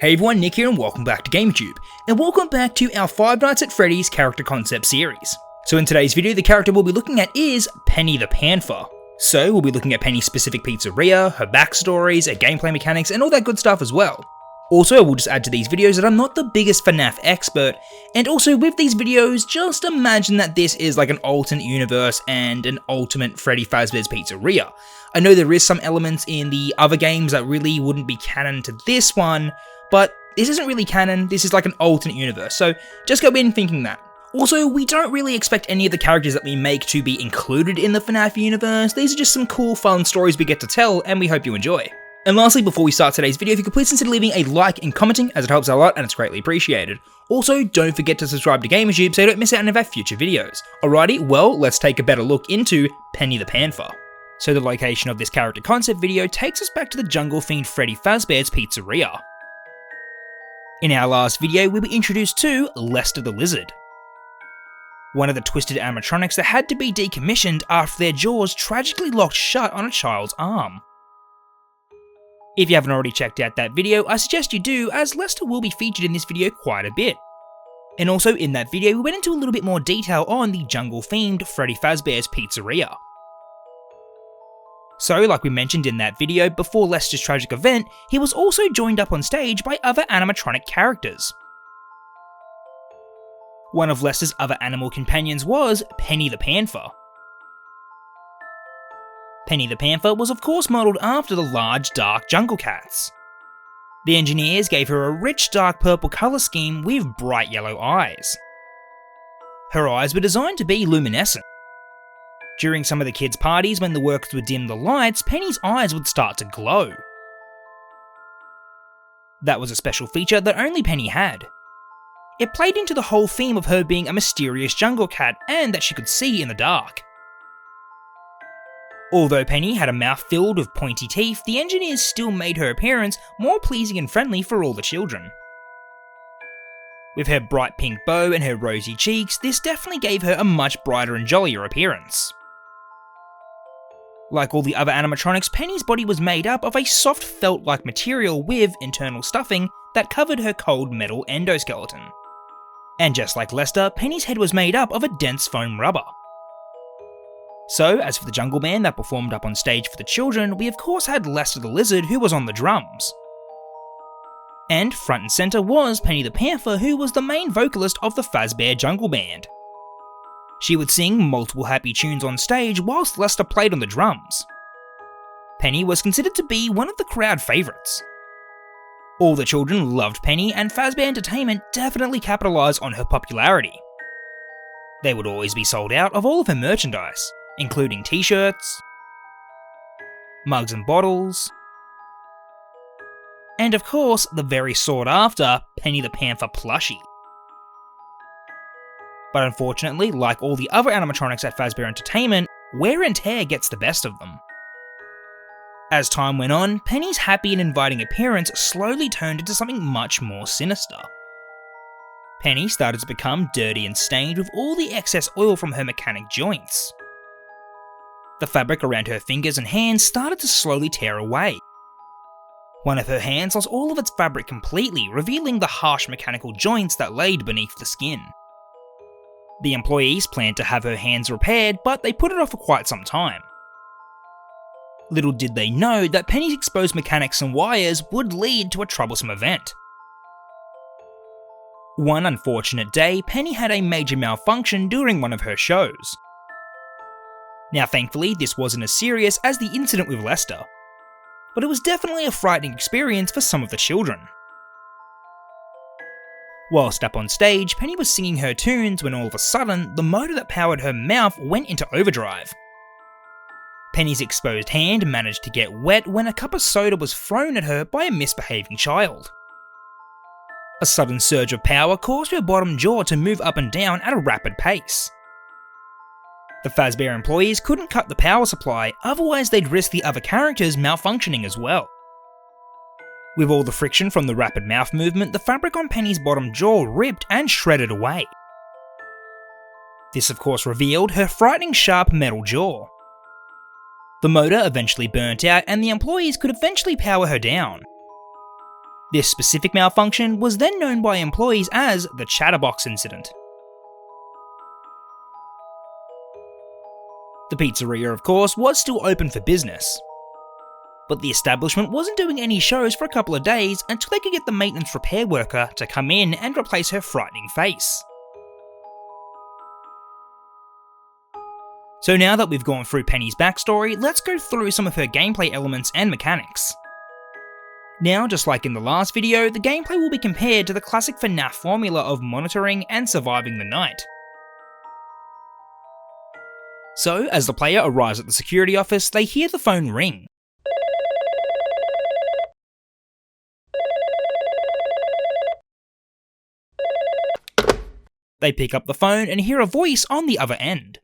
Hey everyone, Nick here and welcome back to GameTube, and welcome back to our Five Nights at Freddy's character concept series. So in today's video, the character we'll be looking at is Penny the Panther. So we'll be looking at Penny's specific pizzeria, her backstories, her gameplay mechanics, and all that good stuff as well. Also, I will just add to these videos that I'm not the biggest FNAF expert, and also with these videos, just imagine that this is like an alternate universe and an ultimate Freddy Fazbear's pizzeria. I know there is some elements in the other games that really wouldn't be canon to this one, but this isn't really canon, this is like an alternate universe, so just go in thinking that. Also, we don't really expect any of the characters that we make to be included in the FNAF universe. These are just some cool fun stories we get to tell, and we hope you enjoy. And lastly, before we start today's video, if you could please consider leaving a like and commenting, as it helps out a lot and it's greatly appreciated. Also, don't forget to subscribe to GamerTube so you don't miss out on any of our future videos. Alrighty, well, let's take a better look into Penny the Panther. So the location of this character concept video takes us back to the jungle-themed Freddy Fazbear's pizzeria. In our last video, we were introduced to Lester the Lizard, one of the twisted animatronics that had to be decommissioned after their jaws tragically locked shut on a child's arm. If you haven't already checked out that video, I suggest you do, as Lester will be featured in this video quite a bit. And also in that video, we went into a little bit more detail on the jungle-themed Freddy Fazbear's pizzeria. So, like we mentioned in that video, before Lester's tragic event, he was also joined up on stage by other animatronic characters. One of Lester's other animal companions was Penny the Panther. Penny the Panther was of course modelled after the large, dark jungle cats. The engineers gave her a rich dark purple colour scheme with bright yellow eyes. Her eyes were designed to be luminescent. During some of the kids' parties, when the workers would dim the lights, Penny's eyes would start to glow. That was a special feature that only Penny had. It played into the whole theme of her being a mysterious jungle cat and that she could see in the dark. Although Penny had a mouth filled with pointy teeth, the engineers still made her appearance more pleasing and friendly for all the children. With her bright pink bow and her rosy cheeks, this definitely gave her a much brighter and jollier appearance. Like all the other animatronics, Penny's body was made up of a soft felt-like material with internal stuffing that covered her cold metal endoskeleton. And just like Lester, Penny's head was made up of a dense foam rubber. So, as for the jungle band that performed up on stage for the children, we of course had Lester the Lizard, who was on the drums. And front and centre was Penny the Panther, who was the main vocalist of the Fazbear Jungle Band. She would sing multiple happy tunes on stage whilst Lester played on the drums. Penny was considered to be one of the crowd favourites. All the children loved Penny, and Fazbear Entertainment definitely capitalised on her popularity. They would always be sold out of all of her merchandise, including t-shirts, mugs and bottles, and of course the very sought after Penny the Panther plushie. But unfortunately, like all the other animatronics at Fazbear Entertainment, wear and tear gets the best of them. As time went on, Penny's happy and inviting appearance slowly turned into something much more sinister. Penny started to become dirty and stained with all the excess oil from her mechanic joints. The fabric around her fingers and hands started to slowly tear away. One of her hands lost all of its fabric completely, revealing the harsh mechanical joints that laid beneath the skin. The employees planned to have her hands repaired, but they put it off for quite some time. Little did they know that Penny's exposed mechanics and wires would lead to a troublesome event. One unfortunate day, Penny had a major malfunction during one of her shows. Now thankfully, this wasn't as serious as the incident with Lester, but it was definitely a frightening experience for some of the children. Whilst up on stage, Penny was singing her tunes when all of a sudden, the motor that powered her mouth went into overdrive. Penny's exposed hand managed to get wet when a cup of soda was thrown at her by a misbehaving child. A sudden surge of power caused her bottom jaw to move up and down at a rapid pace. The Fazbear employees couldn't cut the power supply, otherwise they'd risk the other characters malfunctioning as well. With all the friction from the rapid mouth movement, the fabric on Penny's bottom jaw ripped and shredded away. This of course revealed her frightening sharp metal jaw. The motor eventually burnt out and the employees could eventually power her down. This specific malfunction was then known by employees as the Chatterbox incident. The pizzeria, of course, was still open for business, but the establishment wasn't doing any shows for a couple of days until they could get the maintenance repair worker to come in and replace her frightening face. So now that we've gone through Penny's backstory, let's go through some of her gameplay elements and mechanics. Now, just like in the last video, the gameplay will be compared to the classic FNAF formula of monitoring and surviving the night. So, as the player arrives at the security office, they hear the phone ring. They pick up the phone and hear a voice on the other end.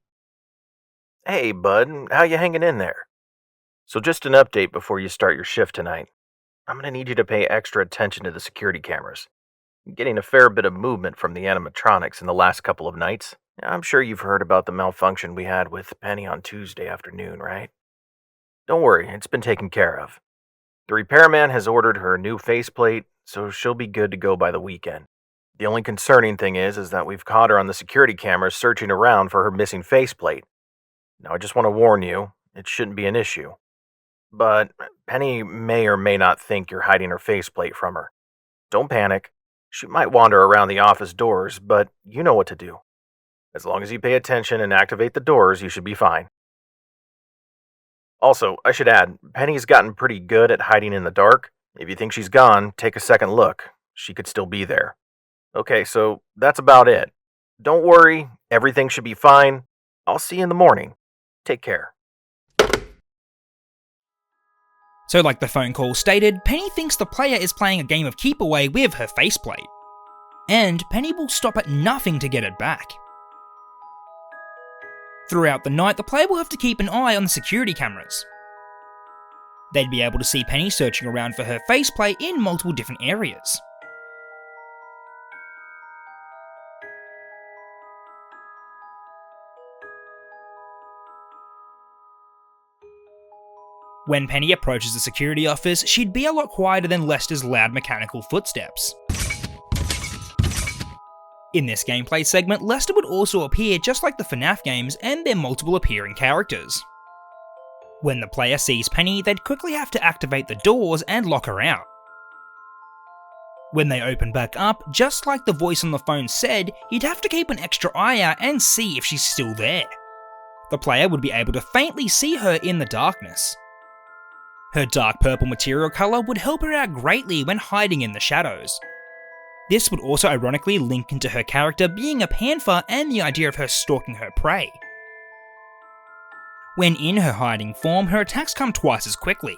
Hey bud, how you hanging in there? So just an update before you start your shift tonight. I'm gonna need you to pay extra attention to the security cameras. I'm getting a fair bit of movement from the animatronics in the last couple of nights. I'm sure you've heard about the malfunction we had with Penny on Tuesday afternoon, right? Don't worry, it's been taken care of. The repairman has ordered her new faceplate, so she'll be good to go by the weekend. The only concerning thing is that we've caught her on the security cameras searching around for her missing faceplate. Now I just want to warn you, it shouldn't be an issue. But Penny may or may not think you're hiding her faceplate from her. Don't panic. She might wander around the office doors, but you know what to do. As long as you pay attention and activate the doors, you should be fine. Also, I should add, Penny's gotten pretty good at hiding in the dark. If you think she's gone, take a second look. She could still be there. Okay, so that's about it. Don't worry, everything should be fine. I'll see you in the morning. Take care. So like the phone call stated, Penny thinks the player is playing a game of keep away with her faceplate, and Penny will stop at nothing to get it back. Throughout the night, the player will have to keep an eye on the security cameras. They'd be able to see Penny searching around for her faceplate in multiple different areas. When Penny approaches the security office, she'd be a lot quieter than Lester's loud mechanical footsteps. In this gameplay segment, Lester would also appear just like the FNAF games and their multiple appearing characters. When the player sees Penny, they'd quickly have to activate the doors and lock her out. When they open back up, just like the voice on the phone said, you'd have to keep an extra eye out and see if she's still there. The player would be able to faintly see her in the darkness. Her dark purple material colour would help her out greatly when hiding in the shadows. This would also ironically link into her character being a panther and the idea of her stalking her prey. When in her hiding form, her attacks come twice as quickly.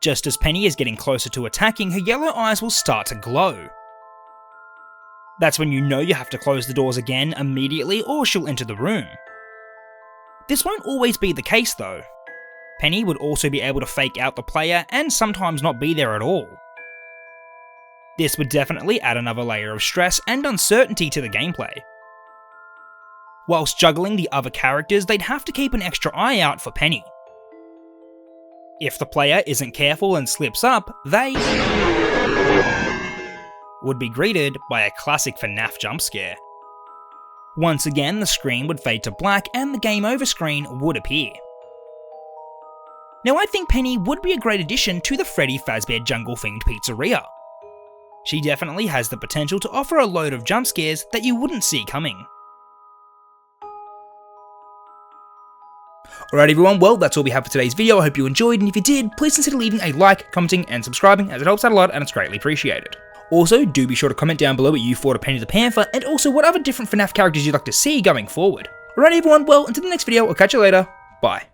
Just as Penny is getting closer to attacking, her yellow eyes will start to glow. That's when you know you have to close the doors again immediately or she'll enter the room. This won't always be the case though. Penny would also be able to fake out the player and sometimes not be there at all. This would definitely add another layer of stress and uncertainty to the gameplay. Whilst juggling the other characters, they'd have to keep an extra eye out for Penny. If the player isn't careful and slips up, they would be greeted by a classic FNAF jump scare. Once again, the screen would fade to black and the game over screen would appear. Now I think Penny would be a great addition to the Freddy Fazbear jungle-themed pizzeria. She definitely has the potential to offer a load of jump scares that you wouldn't see coming. Alright everyone, well that's all we have for today's video. I hope you enjoyed, and if you did, please consider leaving a like, commenting and subscribing, as it helps out a lot and it's greatly appreciated. Also, do be sure to comment down below what you thought of Penny the Panther, and also what other different FNAF characters you'd like to see going forward. Alright everyone, well until the next video, I'll catch you later, bye.